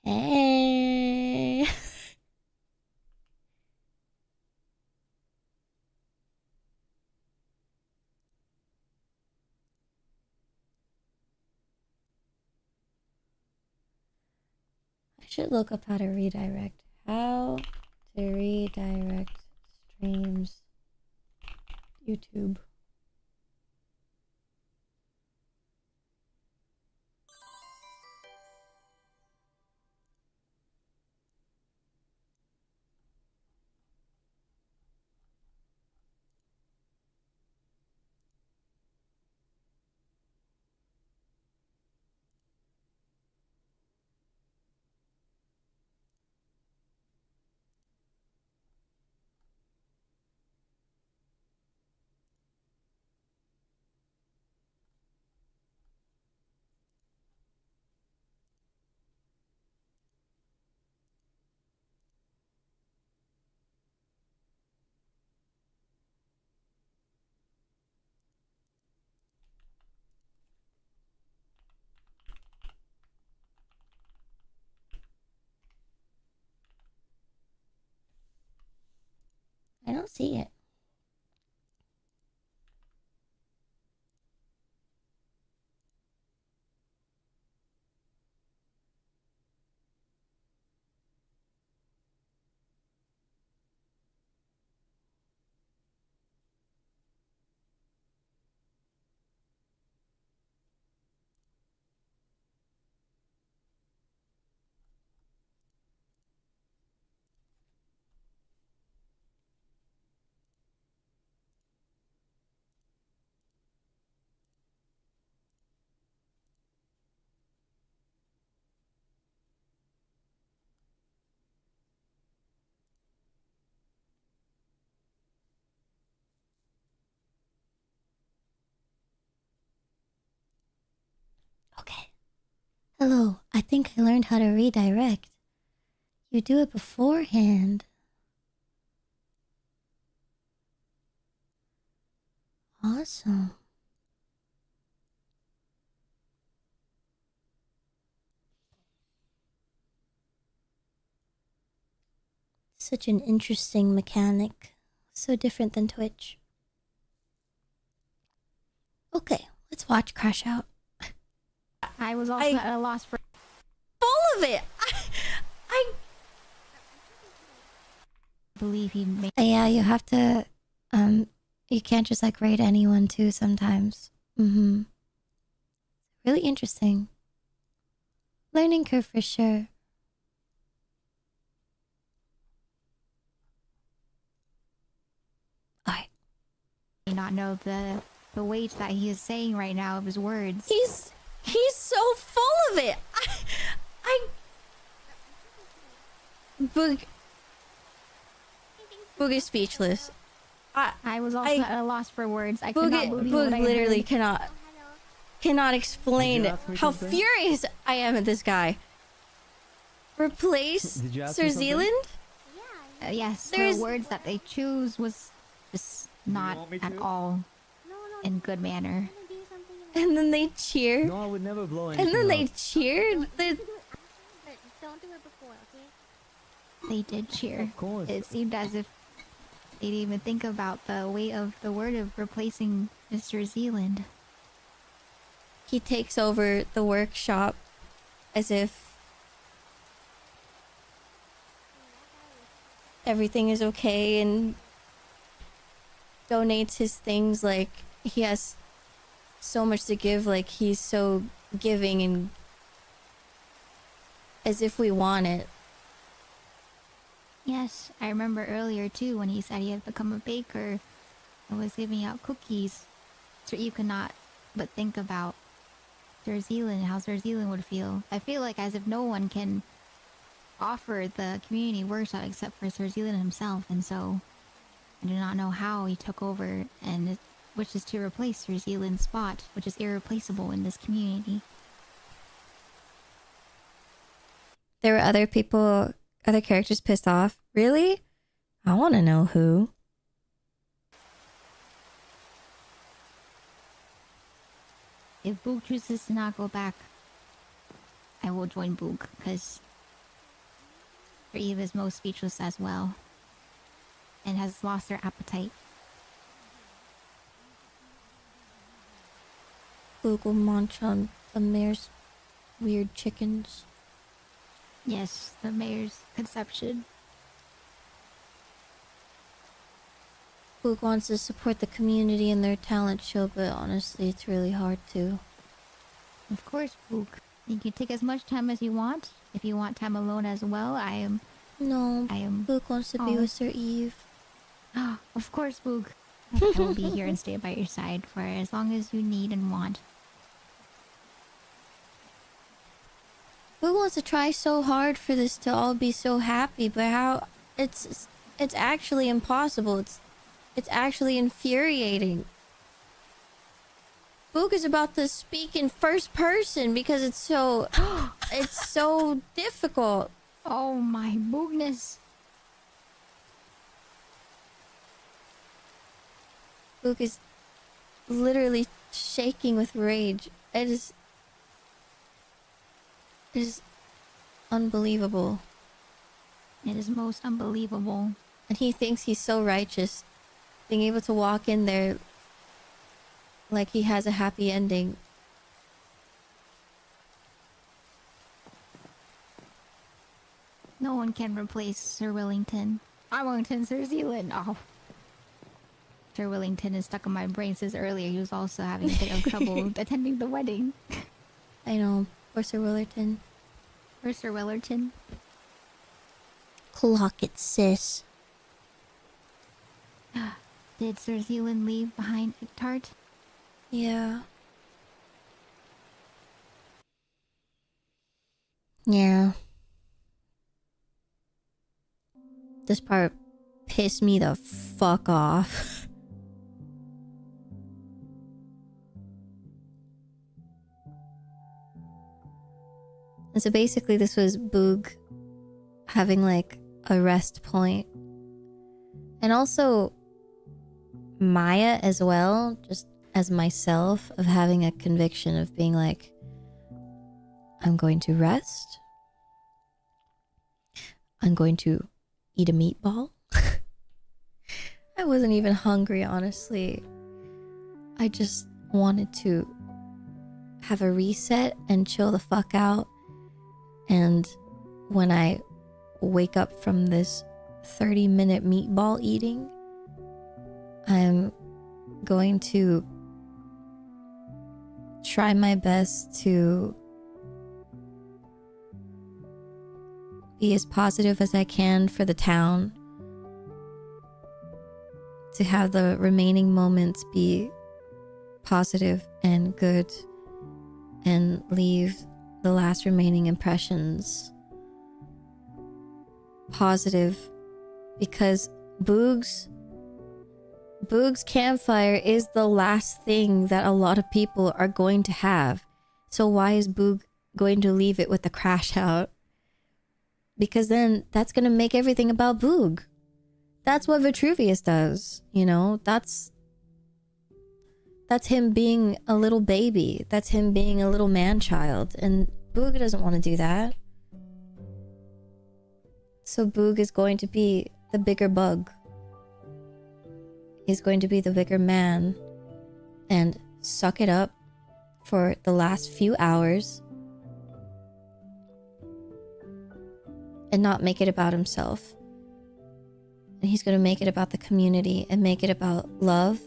Hey. I should look up how to redirect. How to redirect streams. YouTube. I don't see it. Okay. Hello, I think I learned how to redirect. You do it beforehand. Awesome. Such an interesting mechanic. So different than Twitch. Okay, let's watch Crash Out. I was also at a loss for full of it. I believe he made. Yeah, you have to. You can't just like raid anyone too. Sometimes. Really interesting. Learning curve for sure. Alright. I not know the weight that he is saying right now of his words. He's so full of it. Boog is speechless. I was also at a loss for words. I Boog, cannot believe Boog what I literally heard. cannot explain how furious I am at this guy. Replace Sir Zealand? Yes, the words that they choose was just not at all in good manner. And then they cheer. No, I would never blow anything And then they up. cheered. Don't do it before, okay? They did cheer. Of course. It seemed as if they didn't even think about the weight of the word of replacing Mr. Zealand. He takes over the workshop as if everything is okay and donates his things like he has so much to give, like he's so giving and as if we want it. Yes, I remember earlier too when he said he had become a baker and was giving out cookies. So you could not but think about Sir Zealand, how Sir Zealand would feel. I feel like as if no one can offer the community workshop except for Sir Zealand himself, and so I do not know how he took over and wishes to replace Sir Zealand's spot, which is irreplaceable in this community. There were other people, other characters pissed off. Really? I want to know who. If Boog chooses to not go back, I will join Boog, because Sir Eve is most speechless as well. And has lost her appetite. Google munch on the mayor's weird chickens. Yes, the mayor's conception. Boog wants to support the community in their talent show, but honestly, it's really hard to. Of course, Boog. You can take as much time as you want. If you want time alone as well, No, Boog wants to be with Sir Eve. Of course, Boog. I will be here and stay by your side for as long as you need and want. Boog wants to try so hard for this to all be so happy, but how... It's actually impossible. It's actually infuriating. Boog is about to speak in first person because it's so... it's so difficult. Oh my Boogness. Boog is literally shaking with rage. It is unbelievable. It is most unbelievable. And he thinks he's so righteous. Being able to walk in there like he has a happy ending. No one can replace Sir Wellington. Sir Zealand. Oh. Sir Wellington is stuck in my brain since earlier. He was also having a bit of trouble attending the wedding. I know. Poor Sir Willerton. Poor Sir Wellerton. Clock it, sis. Did Sir Zealand leave behind Ictart? Yeah. Yeah. This part pissed me the fuck off. And so basically this was Boog having like a rest point. And also Maia as well, just as myself, of having a conviction of being like, I'm going to rest. I'm going to eat a meatball. I wasn't even hungry, honestly. I just wanted to have a reset and chill the fuck out. And when I wake up from this 30-minute meatball eating, I'm going to try my best to be as positive as I can for the town, to have the remaining moments be positive and good, and leave the last remaining impressions positive, because Boog's campfire is the last thing that a lot of people are going to have. So why is Boog going to leave it with the crash out? Because then that's going to make everything about Boog. That's what Vitruvius does, you know? That's him being a little baby. That's him being a little man-child. And Boog doesn't want to do that. So Boog is going to be the bigger bug. He's going to be the bigger man and suck it up for the last few hours and not make it about himself. And he's going to make it about the community and make it about love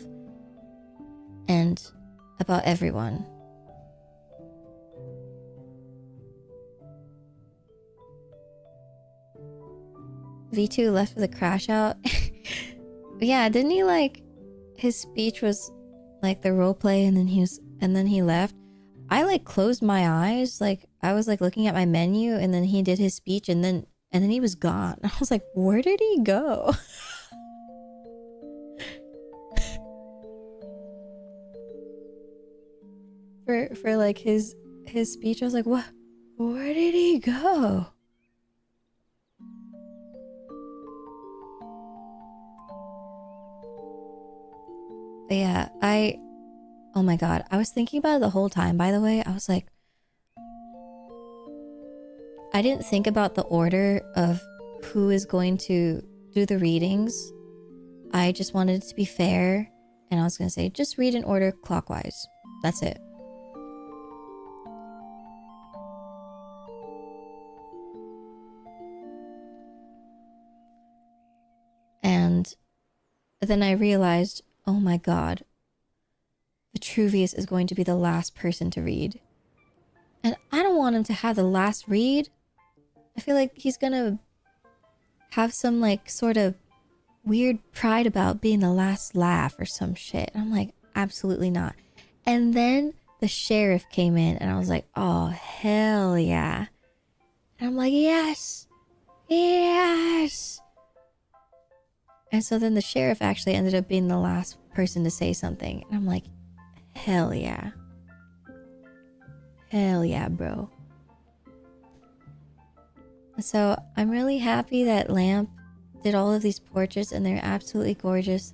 and about everyone. V2 left with a crash out. Yeah, didn't he like, his speech was like the roleplay and then he left. I like closed my eyes, like I was like looking at my menu, and then he did his speech and then he was gone. I was like, where did he go? for like his speech, I was like, what? Where did he go? But yeah, oh my god, I was thinking about it the whole time, by the way. I was like, I didn't think about the order of who is going to do the readings, I just wanted it to be fair. And I was going to say, just read in order clockwise. That's it. And then I realized, oh my god, Vitruvius is going to be the last person to read. And I don't want him to have the last read. I feel like he's gonna have some like sort of weird pride about being the last laugh or some shit. I'm like, absolutely not. And then the sheriff came in and I was like, oh, hell yeah. And I'm like, yes, yes. And so then the sheriff actually ended up being the last person to say something. And I'm like, hell yeah. Hell yeah, bro. So I'm really happy that Lamp did all of these portraits and they're absolutely gorgeous.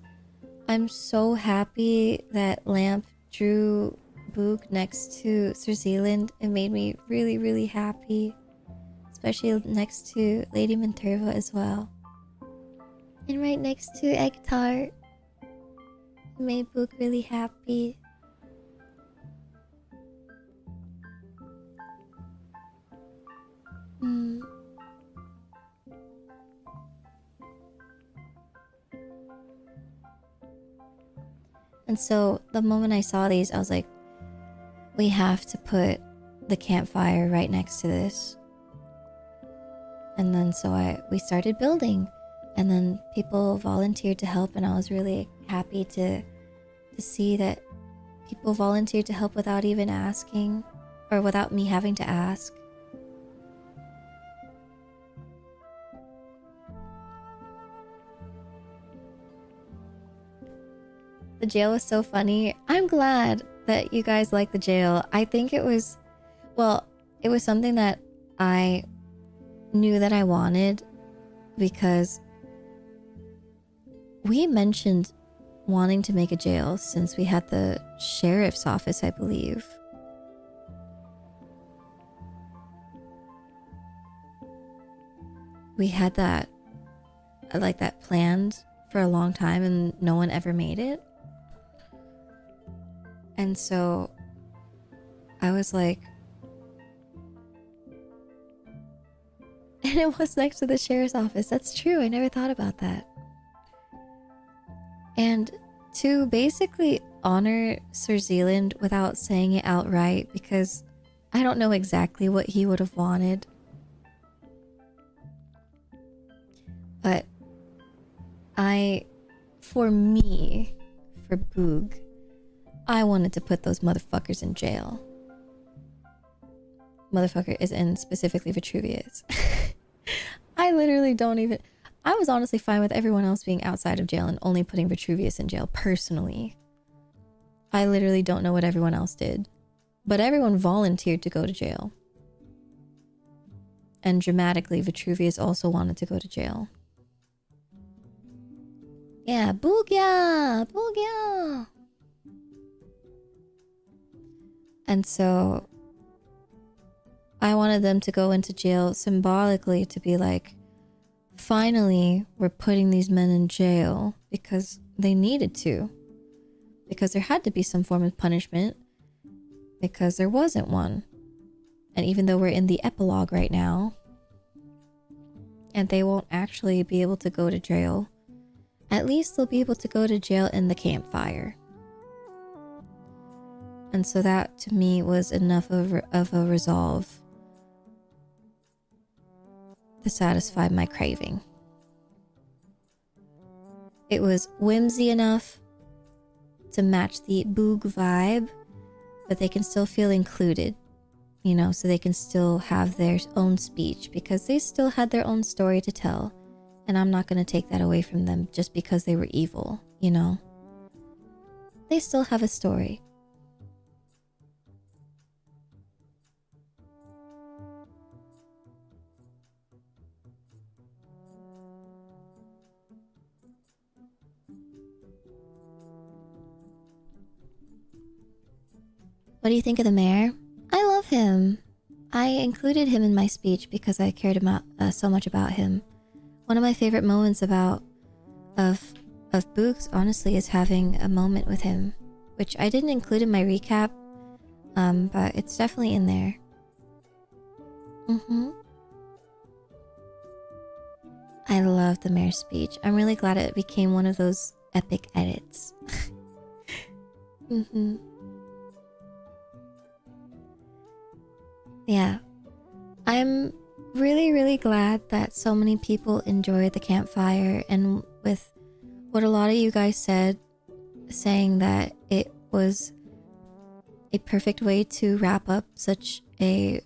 I'm so happy that Lamp drew Boog next to Sir Zealand. It made me really, really happy. Especially next to Lady Minterva as well. And right next to Egg Tart. It made Boog really happy. And so the moment I saw these, I was like, we have to put the campfire right next to this. And then so we started building, and then people volunteered to help, and I was really happy to see that people volunteered to help without even asking, or without me having to ask. The jail was so funny. I'm glad that you guys like the jail. I think it was, well, it was something that I knew that I wanted because we mentioned wanting to make a jail since we had the sheriff's office, I believe. We had that, like that planned for a long time and no one ever made it. And so I was like, and it was next to the sheriff's office. That's true. I never thought about that. And to basically honor Sir Zealand without saying it outright, because I don't know exactly what he would have wanted. But for Boog, I wanted to put those motherfuckers in jail. Motherfucker is in specifically Vitruvius. I literally don't even... I was honestly fine with everyone else being outside of jail and only putting Vitruvius in jail, personally. I literally don't know what everyone else did. But everyone volunteered to go to jail. And dramatically, Vitruvius also wanted to go to jail. Yeah, boogya! Boogya! And so I wanted them to go into jail symbolically to be like, finally, we're putting these men in jail because they needed to. Because there had to be some form of punishment. Because there wasn't one. And even though we're in the epilogue right now, and they won't actually be able to go to jail, at least they'll be able to go to jail in the campfire. And so that, to me, was enough of a resolve to satisfy my craving. It was whimsy enough to match the Boog vibe, but they can still feel included, you know, so they can still have their own speech because they still had their own story to tell. And I'm not going to take that away from them just because they were evil, you know. They still have a story. What do you think of the mayor? I love him. I included him in my speech because I cared about so much about him. one of my favorite moments of Boogs, honestly, is having a moment with him, which I didn't include in my recap, but it's definitely in there. I love the mayor's speech. I'm really glad it became one of those epic edits. Yeah. I'm really, really glad that so many people enjoyed the campfire, and with what a lot of you guys said, saying that it was a perfect way to wrap up such a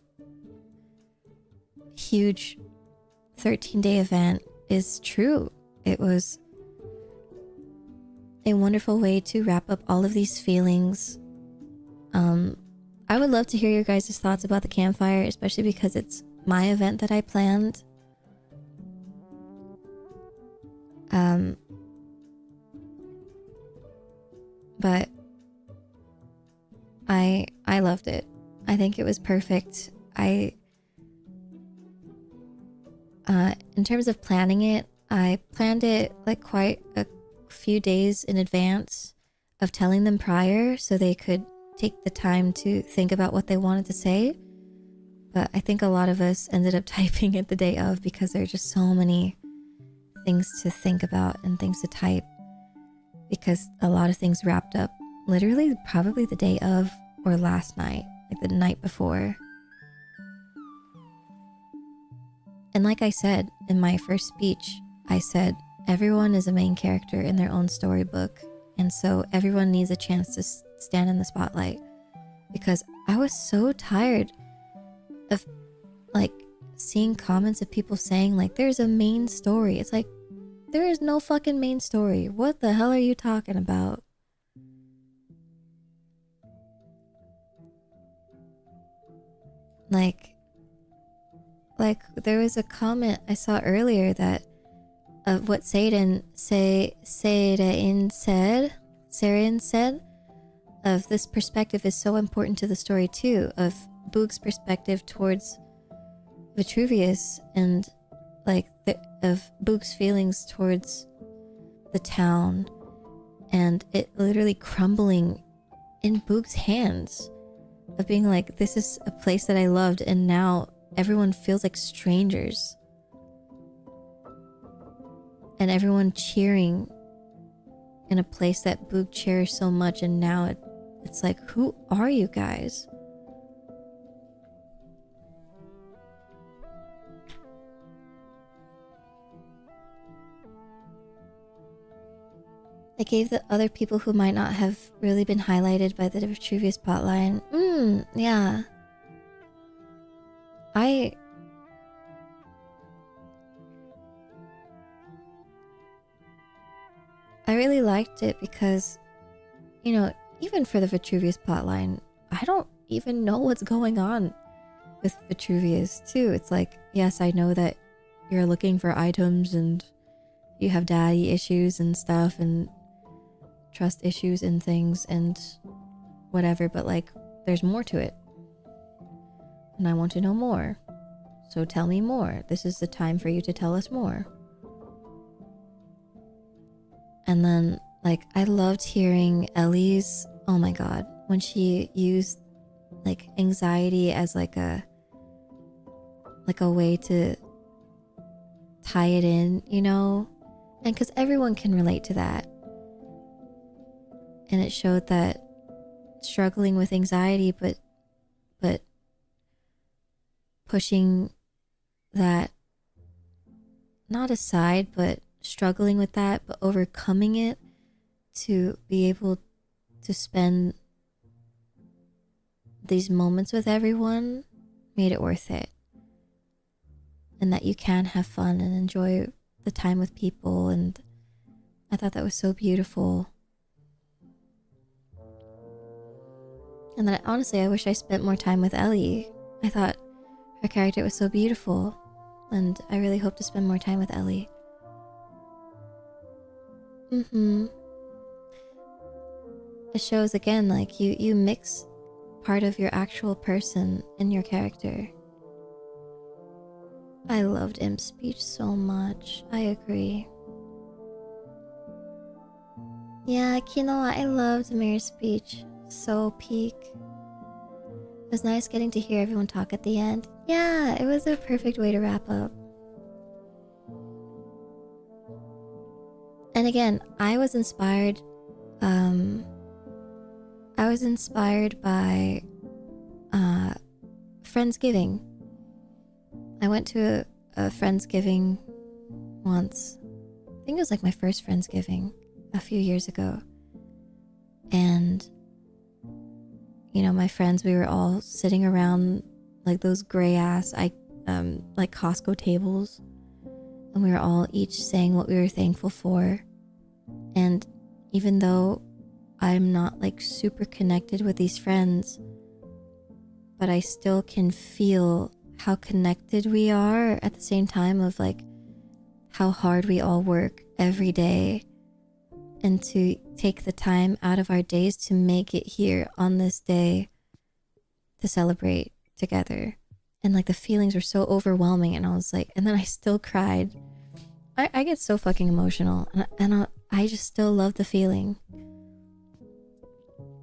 huge 13-day event is true. It was a wonderful way to wrap up all of these feelings. I would love to hear your guys' thoughts about the campfire, especially because it's my event that I planned. But I loved it. I think it was perfect. In terms of planning it, I planned it like quite a few days in advance of telling them prior so they could take the time to think about what they wanted to say. But I think a lot of us ended up typing it the day of because there are just so many things to think about and things to type, because a lot of things wrapped up literally probably the day of or last night, like the night before. And like I said in my first speech, I said everyone is a main character in their own storybook, and so everyone needs a chance to stand in the spotlight, because I was so tired of like seeing comments of people saying like there's a main story. It's like, there is no fucking main story. What the hell are you talking about? Like there was a comment I saw earlier that of what Seirin said of this perspective is so important to the story too, of Boogh's perspective towards Vitruvius, and like of Boogh's feelings towards the town, and it literally crumbling in Boogh's hands, of being like, this is a place that I loved and now everyone feels like strangers, and everyone cheering in a place that Boog cherished so much, and now it's like, who are you guys? I gave the other people who might not have really been highlighted by the Vitruvius plotline. Yeah. I really liked it because, you know, even for the Vitruvius plotline, I don't even know what's going on with Vitruvius too. It's like, yes, I know that you're looking for items and you have daddy issues and stuff and trust issues and things and whatever, but like, there's more to it. And I want to know more. So tell me more. This is the time for you to tell us more. And then, like, I loved hearing Ellie's, oh my god, when she used like anxiety as like a way to tie it in, you know? And because everyone can relate to that. And it showed that struggling with anxiety, but pushing that not aside, but struggling with that, but overcoming it to be able to spend these moments with everyone made it worth it. And that you can have fun and enjoy the time with people, and I thought that was so beautiful. And then honestly, I wish I spent more time with Ellie. I thought her character was so beautiful, and I really hope to spend more time with Ellie. It shows again, like, you mix part of your actual person in your character. I loved Imp's speech so much. I agree. Yeah, Kinoa, I loved Mir's speech. So peak. It was nice getting to hear everyone talk at the end. Yeah, it was a perfect way to wrap up. And again, I was inspired by Friendsgiving. I went to a Friendsgiving once. I think it was like my first Friendsgiving a few years ago. And you know, my friends, we were all sitting around like those gray ass like Costco tables, and we were all each saying what we were thankful for. And even though I'm not like super connected with these friends, but I still can feel how connected we are at the same time of like how hard we all work every day, and to take the time out of our days to make it here on this day to celebrate together. And like the feelings were so overwhelming, and I was like, and then I still cried. I get so fucking emotional, and I just still love the feeling.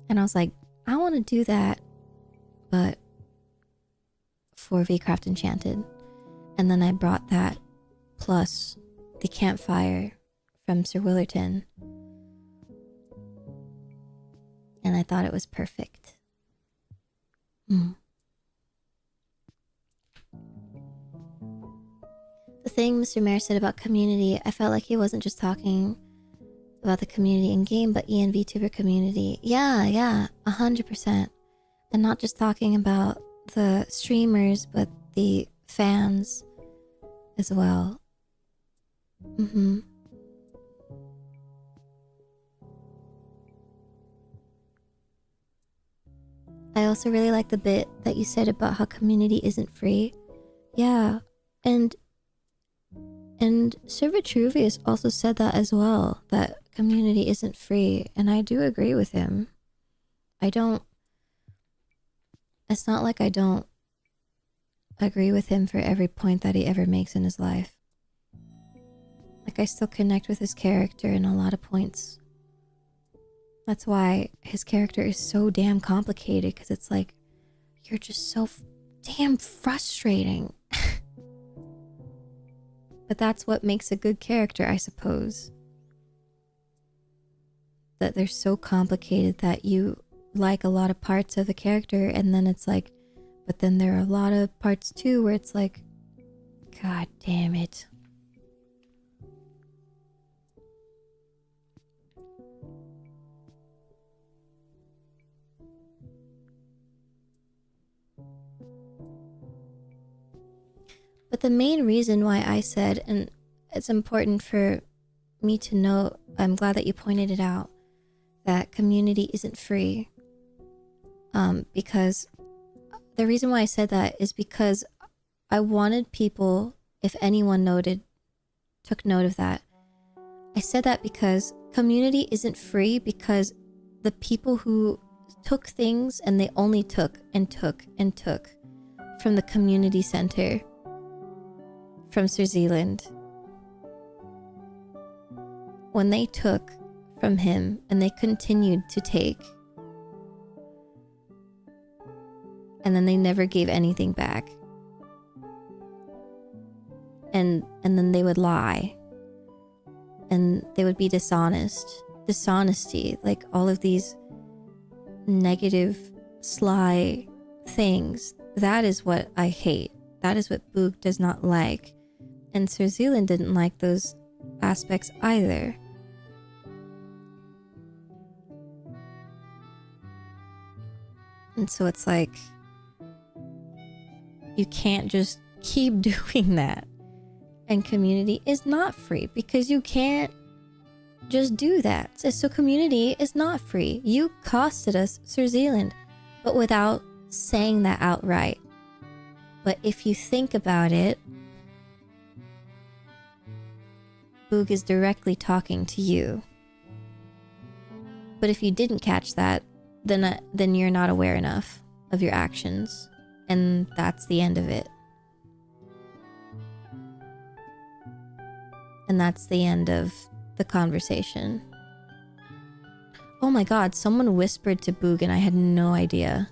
And I was like, I want to do that, but for VCraft Enchanted. And then I brought that plus the campfire from Sir Willerton, and I thought it was perfect. The thing Mr. Mayor said about community, I felt like he wasn't just talking about the community in game, but EN VTuber community. Yeah, 100%. And not just talking about the streamers, but the fans as well. I also really like the bit that you said about how community isn't free. Yeah, and Sir Vitruvius also said that as well, that community isn't free, and I do agree with him. It's not like I don't agree with him for every point that he ever makes in his life. Like, I still connect with his character in a lot of points. That's why his character is so damn complicated, because it's like, you're just so damn frustrating. But that's what makes a good character, I suppose. That they're so complicated that you like a lot of parts of the character, and then it's like, but then there are a lot of parts too where it's like, God damn it. But the main reason why I said, and it's important for me to know, I'm glad that you pointed it out, that community isn't free. Because the reason why I said that is because I wanted people, if anyone took note of that. I said that because community isn't free, because the people who took things and they only took and took and took from the community center, from Sir Zealand, when they took from him and they continued to take, and then they never gave anything back, and then they would lie, and they would be dishonesty, like all of these negative, sly things. That is what I hate. That is what Bogh does not like. And Sir Zealand didn't like those aspects either. And so it's like, you can't just keep doing that. And community is not free, because you can't just do that. So community is not free. You costed us Sir Zealand, but without saying that outright. But if you think about it, Bogh is directly talking to you. But if you didn't catch that, then you're not aware enough of your actions, and that's the end of it. And that's the end of the conversation. Oh my god, someone whispered to Boog and I had no idea.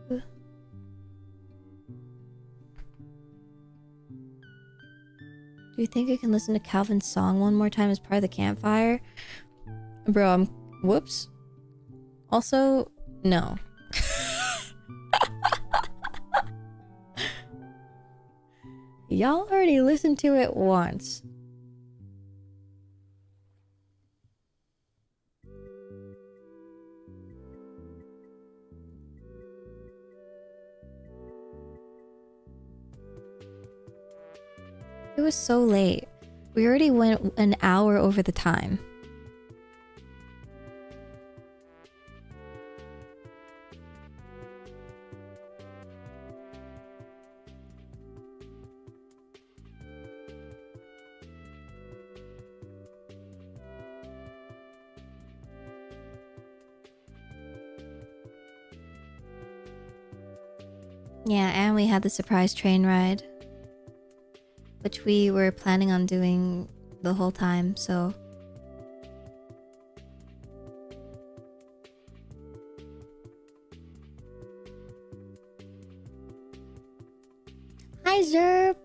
Do you think I can listen to Calvin's song one more time as part of the campfire? Bro, whoops. Also, no. Y'all already listened to it once. It was so late. We already went an hour over the time. Yeah, and we had the surprise train ride, which we were planning on doing the whole time, so... Hi, Zerb!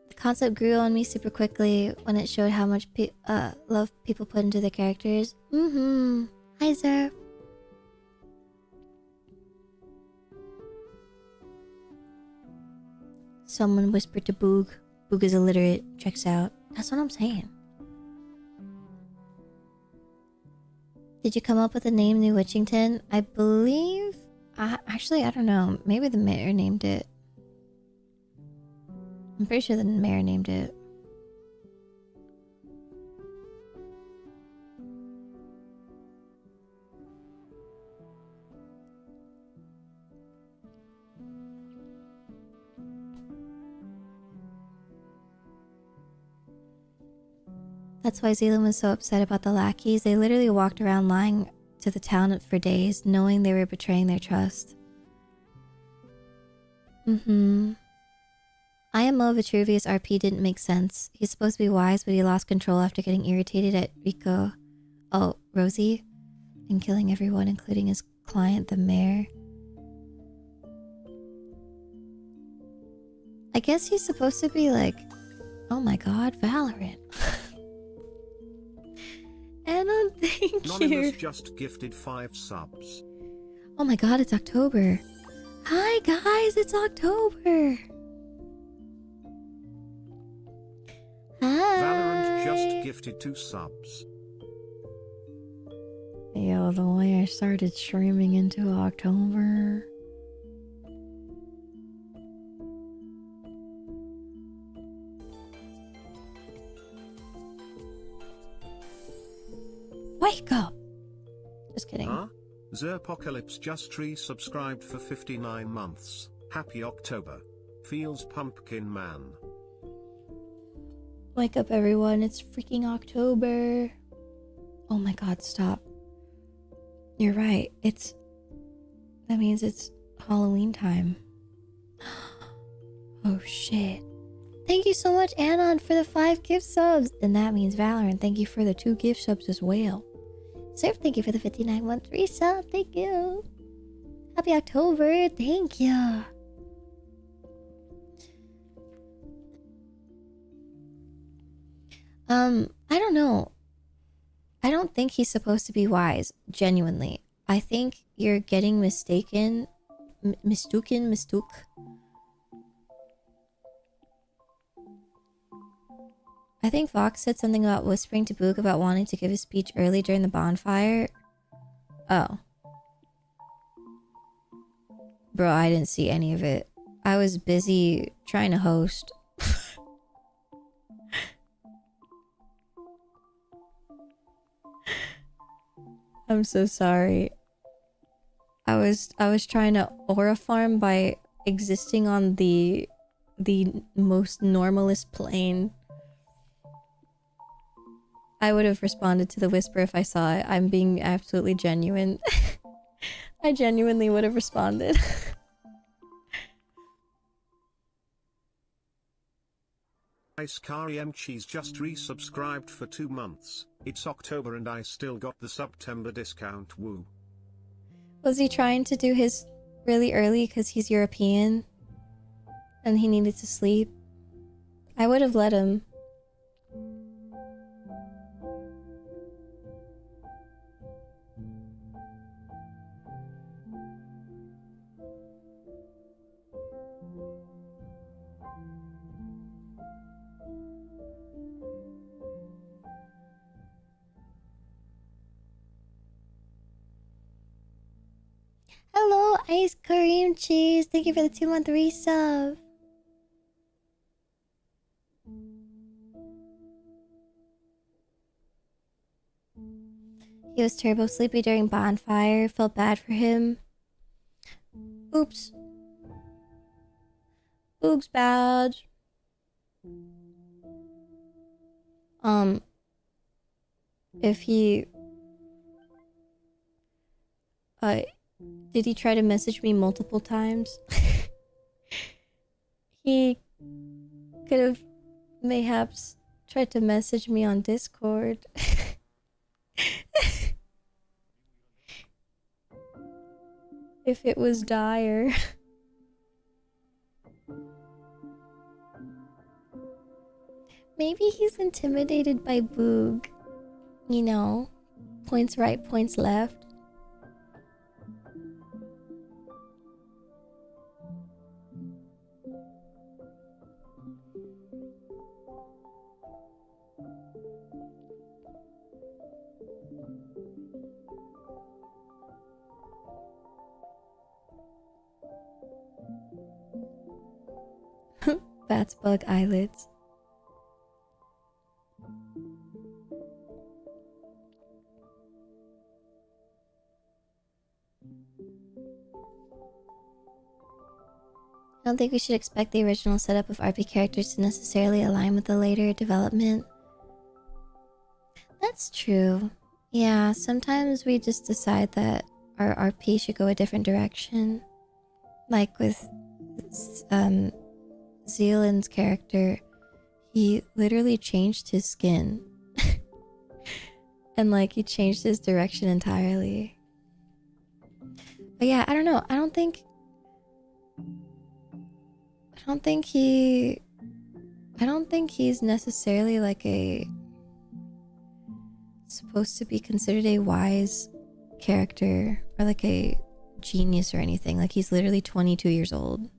The concept grew on me super quickly when it showed how much love people put into their characters. Mm-hmm. Hi, Zerb! Someone whispered to Boog. Boog is illiterate. Checks out. That's what I'm saying. Did you come up with the name New Witchington? I believe... actually, I don't know. Maybe the mayor named it. I'm pretty sure the mayor named it. That's why Zealand was so upset about the lackeys. They literally walked around lying to the town for days, knowing they were betraying their trust. IMO Vitruvius RP didn't make sense. He's supposed to be wise, but he lost control after getting irritated at Rico... Oh, Rosie? And killing everyone, including his client, the mayor. I guess he's supposed to be like... Oh my god, Valorant. Anna, thank Anonymous you. just gifted 5 subs. Oh my god, it's October. Hi guys, it's October. Hi. Valorant just gifted 2 subs. Yo, the way I started streaming into October. Wake up! Just kidding. Huh? Zerpocalypse just resubscribed for 59 months. Happy October. Feels Pumpkin Man. Wake up, everyone. It's freaking October. Oh my god, stop. You're right. That means it's Halloween time. Oh shit. Thank you so much, Anon, for the 5 gift subs. And that means Valorant. Thank you for the 2 gift subs as well. Surf, thank you for the 59-month resub. Thank you. Happy October. Thank you. I don't know. I don't think he's supposed to be wise, genuinely. I think you're getting mistaken. Mistook. I think Fox said something about whispering to Boog about wanting to give his speech early during the bonfire. Oh. Bro, I didn't see any of it. I was busy trying to host. I'm so sorry. I was trying to aura farm by existing on the most normalist plane. I would have responded to the whisper if I saw it. I'm being absolutely genuine. I genuinely would have responded. Ice Kari M Cheese just resubscribed for 2 months. It's October and I still got the September discount, woo. Was he trying to do his really early because he's European and he needed to sleep? I would have let him. Hello, Ice Cream Cheese. Thank you for the 2-month resub. He was turbo sleepy during bonfire. Felt bad for him. Oops. Boog's bad. If he... did he try to message me multiple times? He could have mayhaps tried to message me on Discord. If it was dire. Maybe he's intimidated by Boog. You know, points right, points left. Bats bug eyelids. I don't think we should expect the original setup of RP characters to necessarily align with the later development. That's true. Yeah, sometimes we just decide that our RP should go a different direction. Like with Zealand's character, he literally changed his skin. And like he changed his direction entirely. But yeah, I don't know. I don't think he's necessarily like supposed to be considered a wise character or like a genius or anything. Like he's literally 22 years old.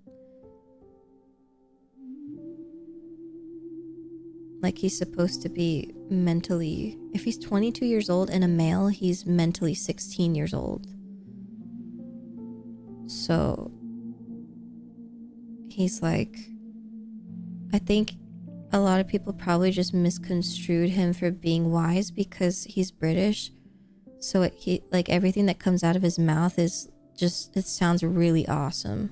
Like he's supposed to be mentally, if he's 22 years old and a male, he's mentally 16 years old. So he's like, I think a lot of people probably just misconstrued him for being wise because he's British. So he like everything that comes out of his mouth is just, it sounds really awesome.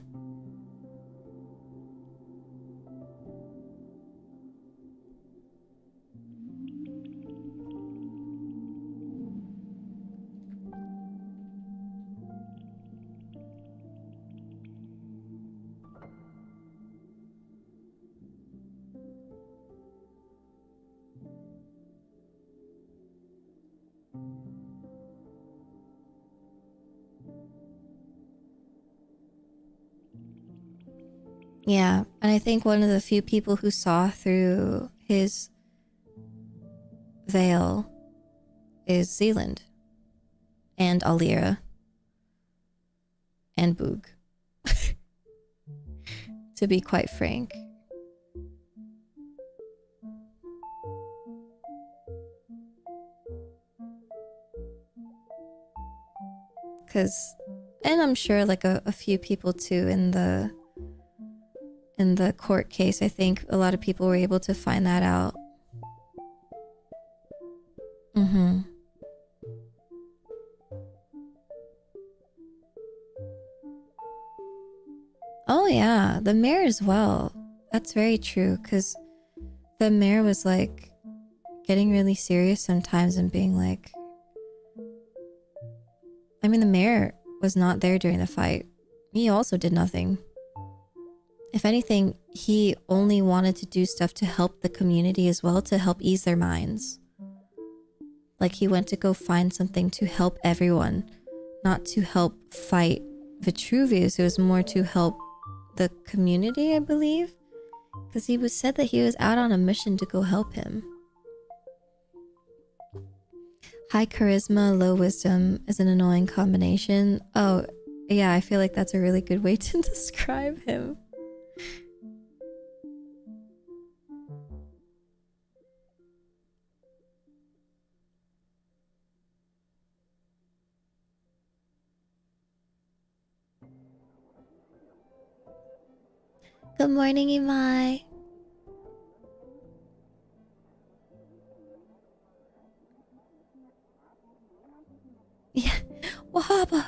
Yeah, and I think one of the few people who saw through his veil is Zealand and Alira and Boog. To be quite frank. And I'm sure like a few people too in the court case. I think a lot of people were able to find that out. Oh yeah, the mayor as well. That's very true, because the mayor was like getting really serious sometimes and being like, I mean, the mayor was not there during the fight. He also did nothing. If anything, he only wanted to do stuff to help the community as well, to help ease their minds. Like he went to go find something to help everyone, not to help fight Vitruvius. It was more to help the community, I believe. Because he was said that he was out on a mission to go help him. High charisma, low wisdom is an annoying combination. Oh, yeah, I feel like that's a really good way to describe him. Good morning, Imai. Yeah, Wahaba.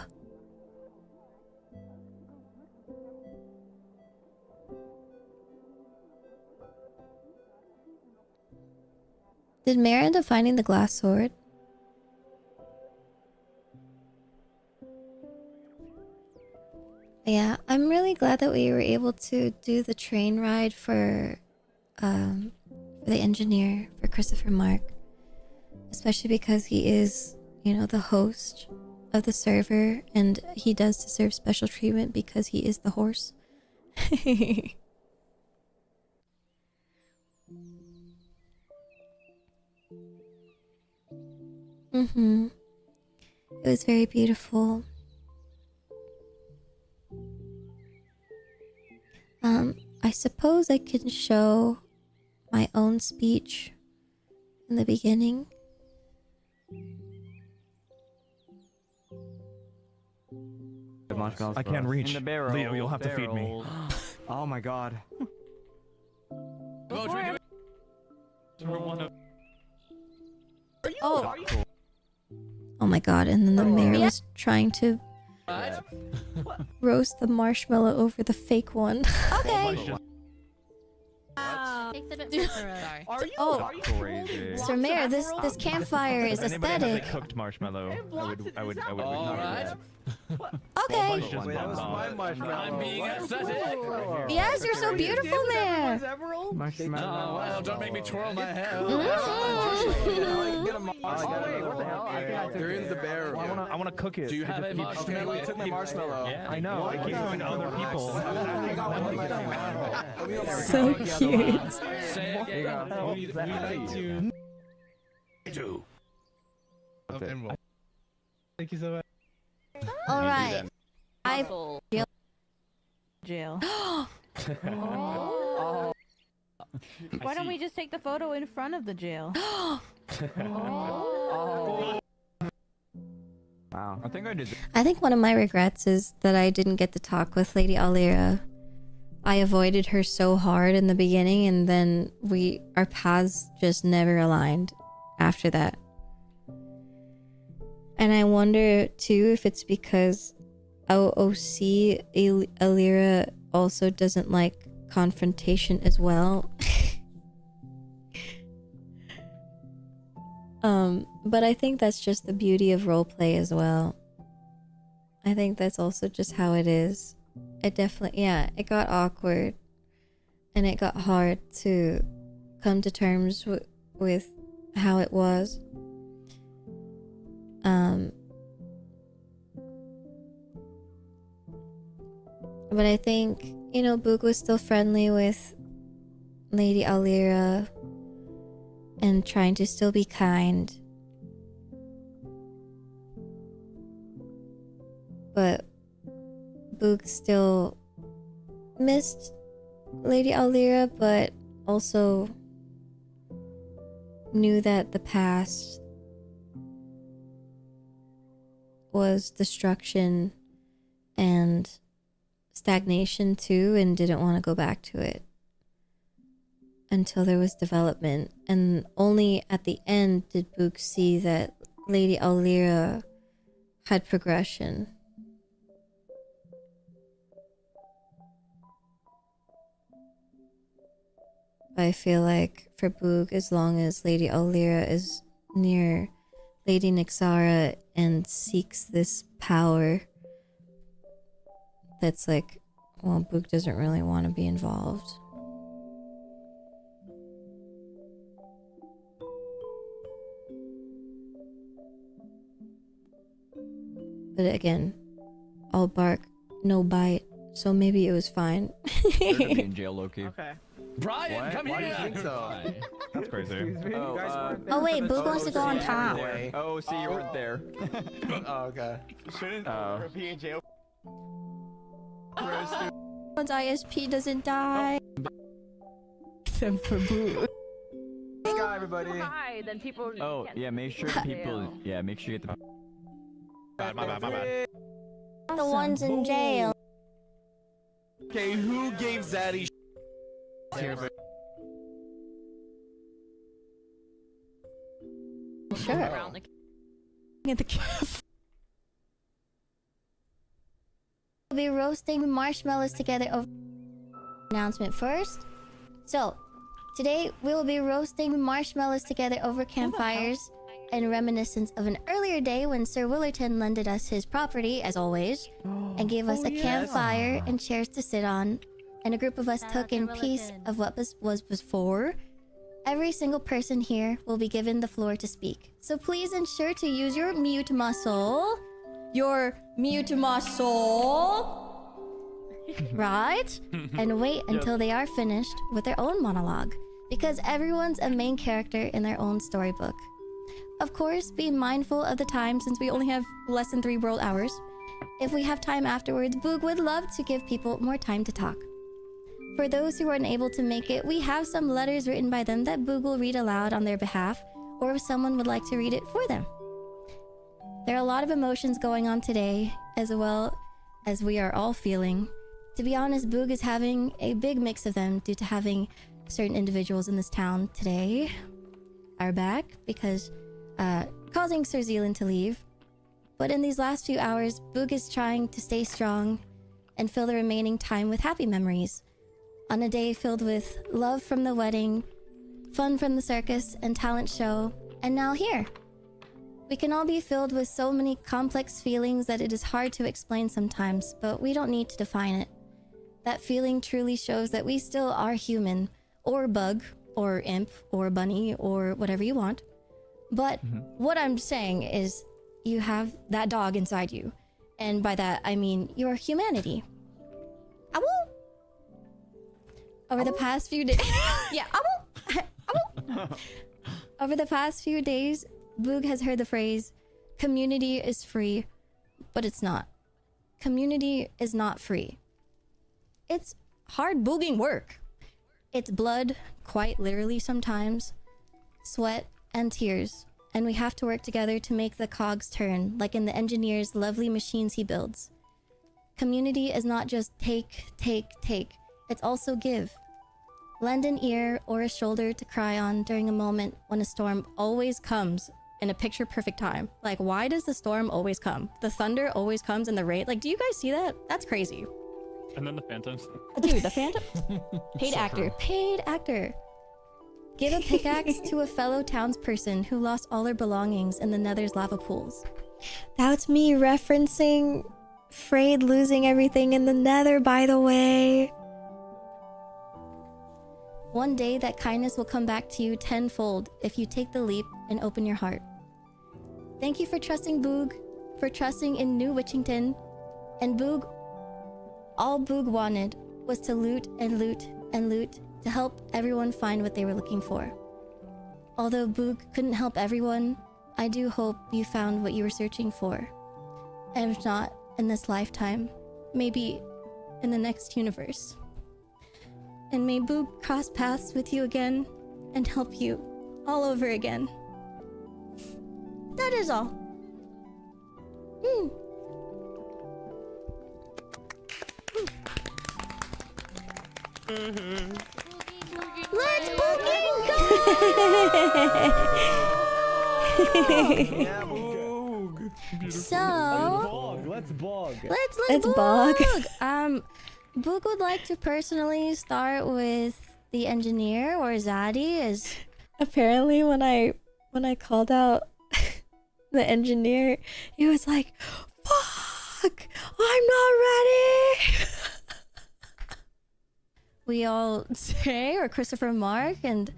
Did Mare end up finding the glass sword? Yeah, I'm really glad that we were able to do the train ride for the engineer, for Christopher Mark. Especially because he is, you know, the host of the server, and he does deserve special treatment because he is the horse. Mm-hmm. It was very beautiful. I suppose I can show my own speech in the beginning. I can't reach. In the barrel, Leo, you'll have to feed me. Oh my god. Oh. Oh my god, and then the mayor was trying to roast the marshmallow over the fake one. Okay. Takes a bit further. Oh, Crazy. Sir Mayor, this campfire is Does anybody have aesthetic. a cooked marshmallow? I would Alright. Okay. Wait, that was my marshmallow. I'm being aesthetic. Yes, you're so beautiful, Mayor. Oh, well, don't make me twirl my hair. They're in the barrel. I want to cook it. Do you have a marshmallow? We took my marshmallow. Yeah. I know. I keep going to other people. So cute. Say again. We like to... do. Thank you so much. All right. I Jail. Oh. Why don't we just take the photo in front of the jail? Wow. I think I did. I think one of my regrets is that I didn't get to talk with Lady Alira. I avoided her so hard in the beginning, and then our paths just never aligned after that. And I wonder too if it's because OOC Alira also doesn't like confrontation as well. But I think that's just the beauty of roleplay as well. I think that's also just how it is. It definitely, yeah, it got awkward and it got hard to come to terms with how it was. But I think, you know, Boog was still friendly with Lady Alira and trying to still be kind. But Boog still missed Lady Alira, but also knew that the past was destruction and stagnation too, and didn't want to go back to it until there was development. And only at the end did Boog see that Lady Alira had progression. I feel like for Boog, as long as Lady Alira is near Lady Nixara and seeks this power that's like, well, Boog doesn't really want to be involved. But again, all bark, no bite, so maybe it was fine. You're gonna be in jail, Loki. Okay. Brian, What? come Why do here. you think so? That's crazy. Oh wait, Boog wants to go on top. Oh, see, you weren't there. Oh, okay. Oh. Be in jail. Once ISP doesn't die. Except for Boog. Sky, everybody. Hi, then people. Oh, yeah, make sure the people. Yeah, make sure you get the. My bad. The ones in jail. Okay, who gave Zaddy Sure. At the cafe. We'll be roasting marshmallows together over announcement first. So, today we will be roasting marshmallows together over campfires in reminiscence of an earlier day when Sir Willerton lended us his property, as always, and gave us a campfire and chairs to sit on, and a group of us took in piece of what was before. Every single person here will be given the floor to speak. So please ensure to use your mute muscle. Your mute muscle. Right? And wait until they are finished with their own monologue. Because everyone's a main character in their own storybook. Of course, be mindful of the time since we only have less than 3 world hours. If we have time afterwards, Boog would love to give people more time to talk. For those who are unable to make it, we have some letters written by them that Boog will read aloud on their behalf, or if someone would like to read it for them. There are a lot of emotions going on today, as well as we are all feeling. To be honest, Boog is having a big mix of them due to having certain individuals in this town today are back because causing Sir Zealand to leave. But in these last few hours, Boog is trying to stay strong and fill the remaining time with happy memories. On a day filled with love from the wedding, fun from the circus and talent show, and now here. We can all be filled with so many complex feelings that it is hard to explain sometimes, but we don't need to define it. That feeling truly shows that we still are human, or bug, or imp, or bunny, or whatever you want. But what I'm saying is you have that dog inside you. And by that, I mean your humanity. Ow! Over the past few days... yeah, over the past few days, Boog has heard the phrase, community is free, but it's not. Community is not free. It's hard booging work. It's blood, quite literally sometimes, sweat, and tears, and we have to work together to make the cogs turn, like in the engineer's lovely machines he builds. Community is not just take, it's also give. Lend an ear or a shoulder to cry on during a moment when a storm always comes in a picture-perfect time. Like, why does the storm always come? The thunder always comes in the rain. Like, do you guys see that? That's crazy. And then the phantoms. Dude, the phantom? Paid actor. Paid actor. Give a pickaxe to a fellow townsperson who lost all their belongings in the Nether's lava pools. That's me referencing Frayed losing everything in the Nether, by the way. One day that kindness will come back to you tenfold if you take the leap and open your heart. Thank you for trusting Boog, for trusting in New Witchington. And Boog, all Boog wanted was to loot and loot and loot to help everyone find what they were looking for. Although Boog couldn't help everyone, I do hope you found what you were searching for. And if not in this lifetime, maybe in the next universe. And may Boog cross paths with you again and help you all over again. That is all. Let's boogie go! Yeah, Boog. So Let's bog. let's bog. Boog would like to personally start with the engineer or Zaddy, as apparently when I called out the engineer, he was like, "Fuck, I'm not ready." we all say, or Christopher Mark, and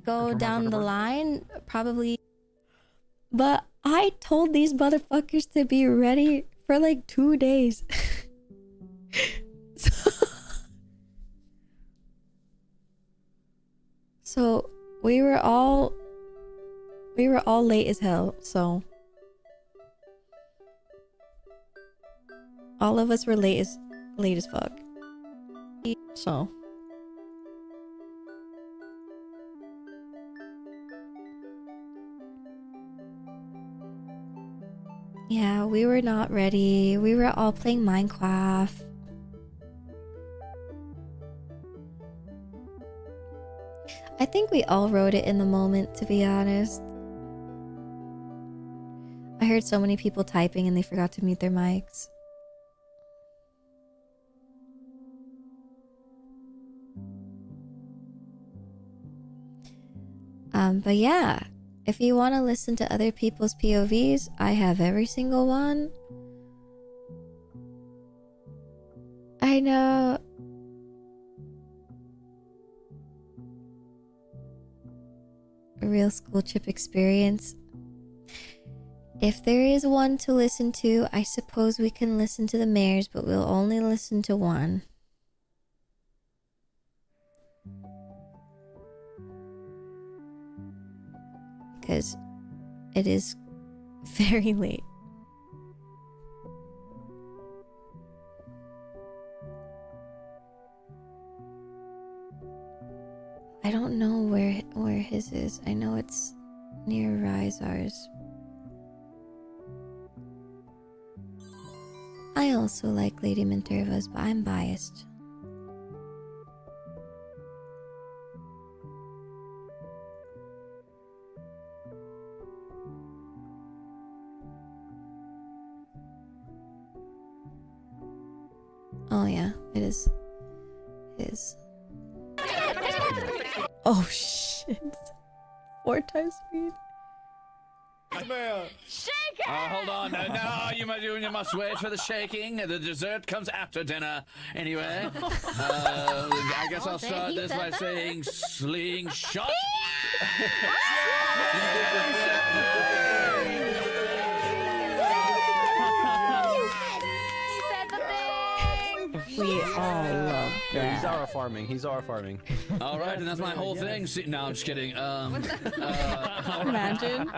go down the line, probably. But I told these motherfuckers to be ready for like 2 days. So we were all late as hell, so all of us were late as fuck. So yeah, we were not ready. We were all playing Minecraft. I think we all wrote it in the moment, to be honest. I heard so many people typing and they forgot to mute their mics. But yeah, if you want to listen to other people's POVs, I have every single one. I know. A real school trip experience. If there is one to listen to, I suppose we can listen to the mayor's, but we'll only listen to one. Because it is very late. I don't know where his is. I know it's near Rizar's. I also like Lady Minerva's, but I'm biased. Oh yeah, it is. It is. Oh shit. 4 times speed. Shake it! Hold on. No, you must wait for the shaking. The dessert comes after dinner. Anyway, I guess I'll start this by saying slingshot. We all love Yeah, that. he's our farming. He's our farming. All right, and that's my whole thing. See, no, I'm just kidding. Imagine.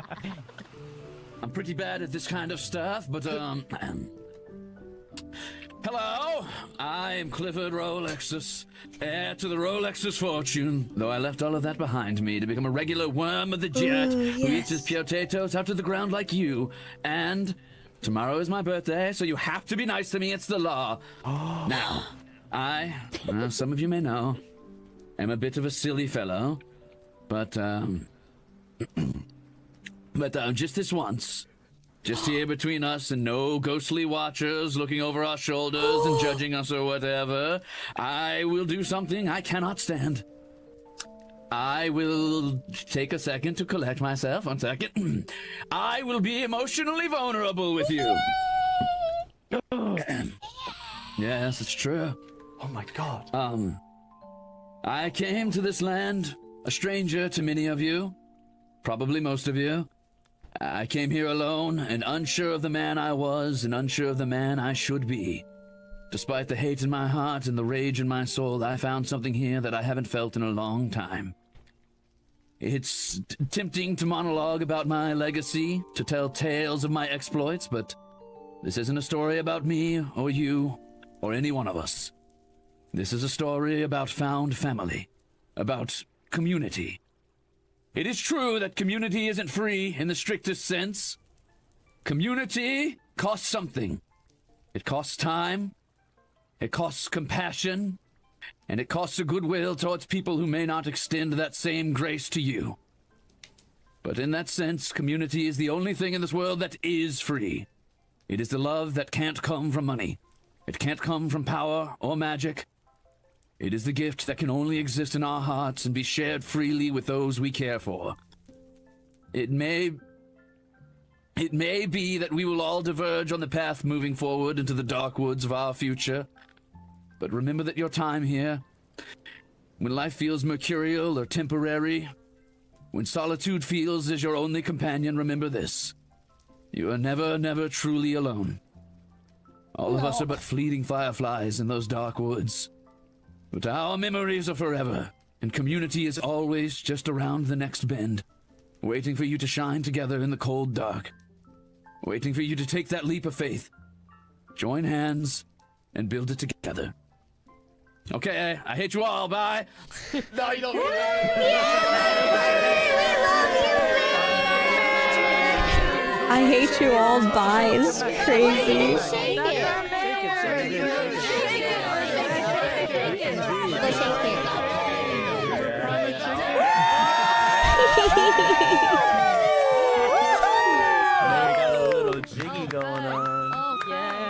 I'm pretty bad at this kind of stuff, but hello, I am Clifford Rolexus, heir to the Rolexus fortune, though I left all of that behind me to become a regular worm of the jet who eats his potatoes out to the ground like you. And tomorrow is my birthday, so you have to be nice to me. It's the law. Now, some of you may know, am a bit of a silly fellow, but just this once, just here between us and no ghostly watchers looking over our shoulders and judging us or whatever, I will do something I cannot stand. I will take a second to collect myself. 1 second. I will be emotionally vulnerable with you. Yes, it's true. Oh my god. I came to this land a stranger to many of you, probably most of you. I came here alone and unsure of the man I was and unsure of the man I should be. Despite the hate in my heart and the rage in my soul, I found something here that I haven't felt in a long time. It's tempting to monologue about my legacy, to tell tales of my exploits, but this isn't a story about me or you or any one of us. This is a story about found family, about community. It is true that community isn't free in the strictest sense. Community costs something. It costs time, it costs compassion, and it costs a goodwill towards people who may not extend that same grace to you. But in that sense, community is the only thing in this world that is free. It is the love that can't come from money. It can't come from power or magic. It is the gift that can only exist in our hearts and be shared freely with those we care for. It may be that we will all diverge on the path moving forward into the dark woods of our future. But remember that your time here When life feels mercurial or temporary, when solitude feels as your only companion, remember this. You are never, never truly alone. All of us are but fleeting fireflies in those dark woods. But our memories are forever, and community is always just around the next bend, waiting for you to shine together in the cold dark, waiting for you to take that leap of faith, join hands, and build it together. Okay, I hate you all, bye! No, you don't. I hate you all. Bye. It's crazy.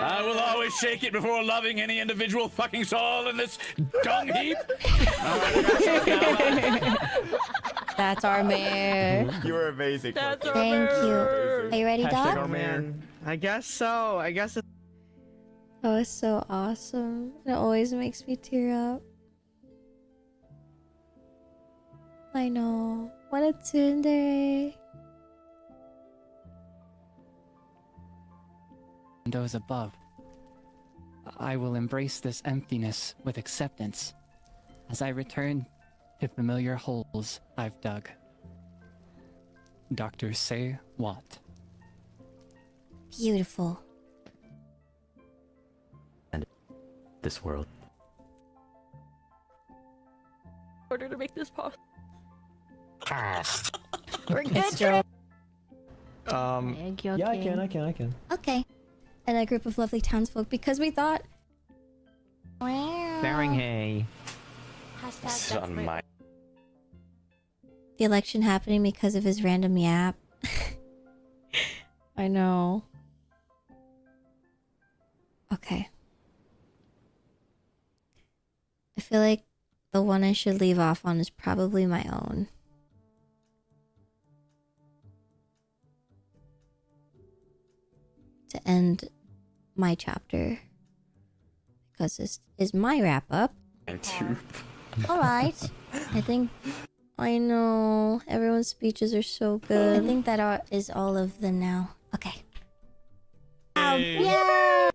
I will always shake it before loving any individual fucking soul in this dung heap. That's our mayor. You were amazing. That's Thank you. Are you ready, Hashtag Doc? our man. I guess so. I guess it's Oh, it's so awesome. It always makes me tear up. I know. What a tsundere. Windows above. I will embrace this emptiness with acceptance as I return to familiar holes I've dug. Dr. Say Watt. Beautiful. This world. In order to make this possible. We're good, Joe. Yeah, I can. Okay. And a group of lovely townsfolk because we thought. Hey. Son, my. The election happening because of his random yap. I know. Okay. I feel like the one I should leave off on is probably my own. To end my chapter. Because this is my wrap up. Alright. I think... I know. Everyone's speeches are so good. I think that is all of them now. Okay. Yeah!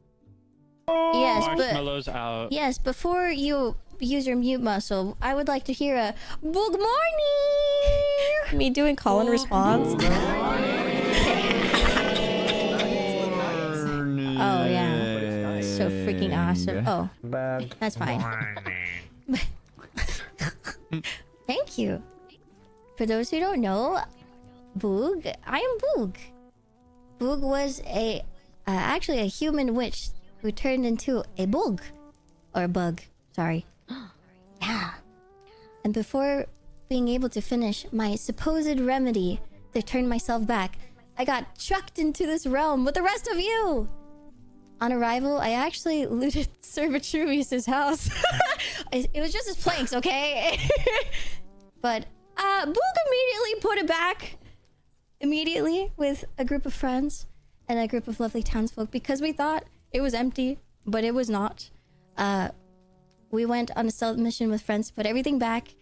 Yes, Marshmallows out. Yes, before you use your mute muscle, I would like to hear a "Good morning." Me doing call and response. Oh yeah, so freaking awesome. Oh, that's fine. Thank you. For those who don't know, Boog, I am Boog. Boog was actually a human witch who turned into a bug. Or bug, sorry. Yeah. And before being able to finish my supposed remedy to turn myself back, I got chucked into this realm with the rest of you! On arrival, I actually looted Sir Vitruvius' house. It was just his planks, okay? But Boog immediately put it back. Immediately with a group of friends and a group of lovely townsfolk because we thought it was empty, but it was not. We went on a stealth mission with friends to put everything back.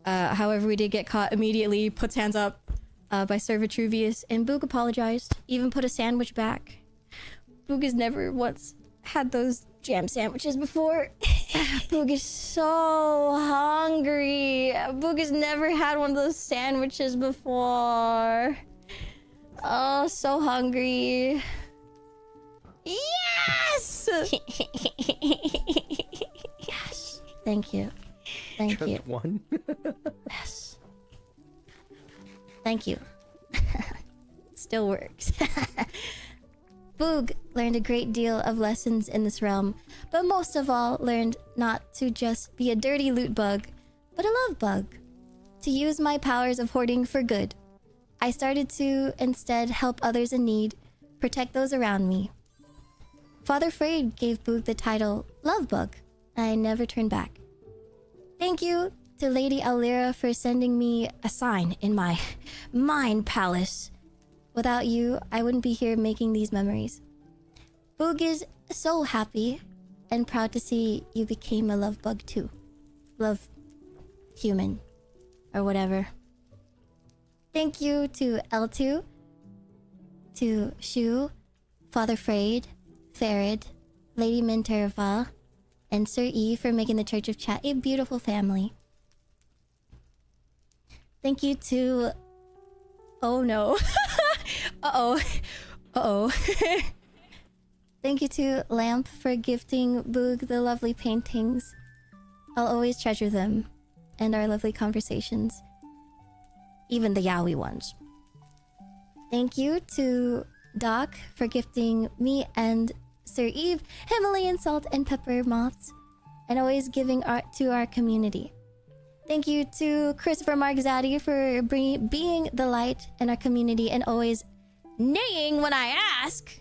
However, we did get caught immediately. Puts hands up by Sir Vitruvius, and Boog apologized. Even put a sandwich back. Boog has never once had those jam sandwiches before. Boog is so hungry. Boog has never had one of those sandwiches before. Oh, so hungry. Yes! Yes. Thank you. Thank you. Just one. Yes. Thank you. Still works. Boog learned a great deal of lessons in this realm, but most of all learned not to just be a dirty loot bug, but a love bug. To use my powers of hoarding for good. I started to instead help others in need, protect those around me. Father Freyed gave Boog the title Love Bug, and I never turned back. Thank you to Lady Alira for sending me a sign in my mind palace. Without you, I wouldn't be here making these memories. Boog is so happy and proud to see you became a love bug too. love human or whatever. Thank you to L2, to Shu, Father Frayed, Farid, Lady Minterva, and Sir E for making the Church of Chat a beautiful family. Thank you to... Oh no. Uh-oh. Uh-oh. Thank you to Lamp for gifting Boog the lovely paintings. I'll always treasure them and our lovely conversations. Even the yaoi ones. Thank you to Doc for gifting me and Sir Eve Himalayan salt and pepper moths and always giving art to our community. Thank you to Christopher Margzadi for being the light in our community and always neighing when I ask.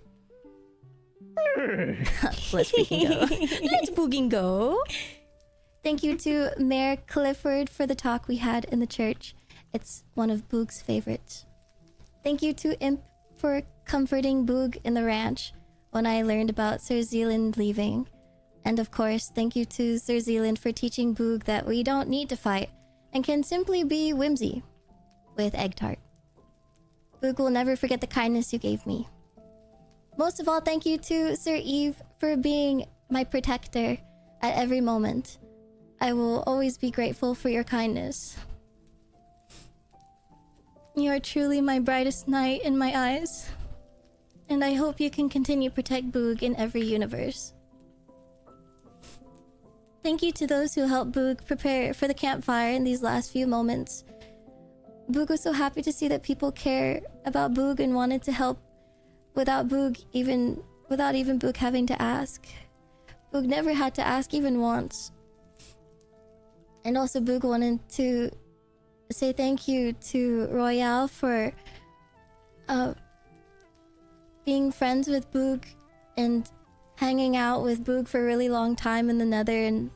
Let's freaking go. Let's booging go. Thank you to Mayor Clifford for the talk we had in the church. It's one of Boog's favorites. Thank you to Imp for comforting Boog in the ranch when I learned about Sir Zealand leaving. And of course, thank you to Sir Zealand for teaching Boog that we don't need to fight and can simply be whimsy with egg tart. Boog will never forget the kindness you gave me. Most of all, thank you to Sir Eve for being my protector at every moment. I will always be grateful for your kindness. You are truly my brightest knight in my eyes. And I hope you can continue to protect Boog in every universe. Thank you to those who helped Boog prepare for the campfire in these last few moments. Boog was so happy to see that people care about Boog and wanted to help without even Boog having to ask. Boog never had to ask even once. And also Boog wanted to say thank you to Royale for being friends with Boog and hanging out with Boog for a really long time in the Nether, and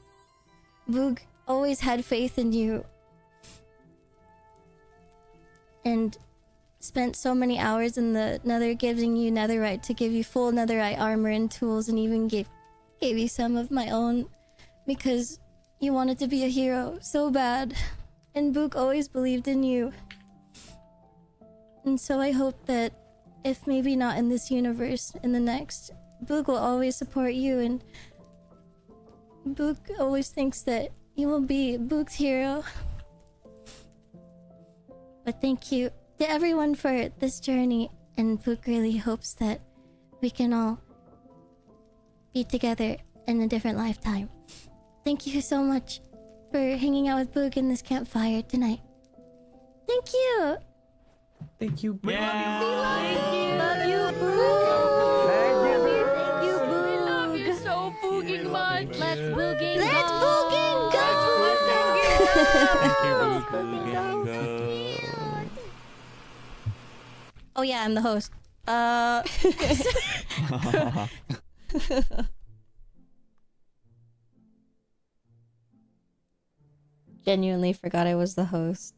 Boog always had faith in you and spent so many hours in the Nether giving you netherite to give you full netherite armor and tools, and even gave you some of my own because you wanted to be a hero so bad, and Boog always believed in you. And so I hope that if maybe not in this universe, in the next, Boog will always support you, and Boog always thinks that you will be Boog's hero. But thank you to everyone for this journey, and Boog really hopes that we can all be together in a different lifetime. Thank you so much for hanging out with Boog in this campfire tonight. Thank you! Thank you. We love you. Love you, Boog! Thank you, Boog. We love you so booging much. Let's booging go. Let's booging go! Let's booging go. Oh yeah, I'm the host. Genuinely forgot I was the host.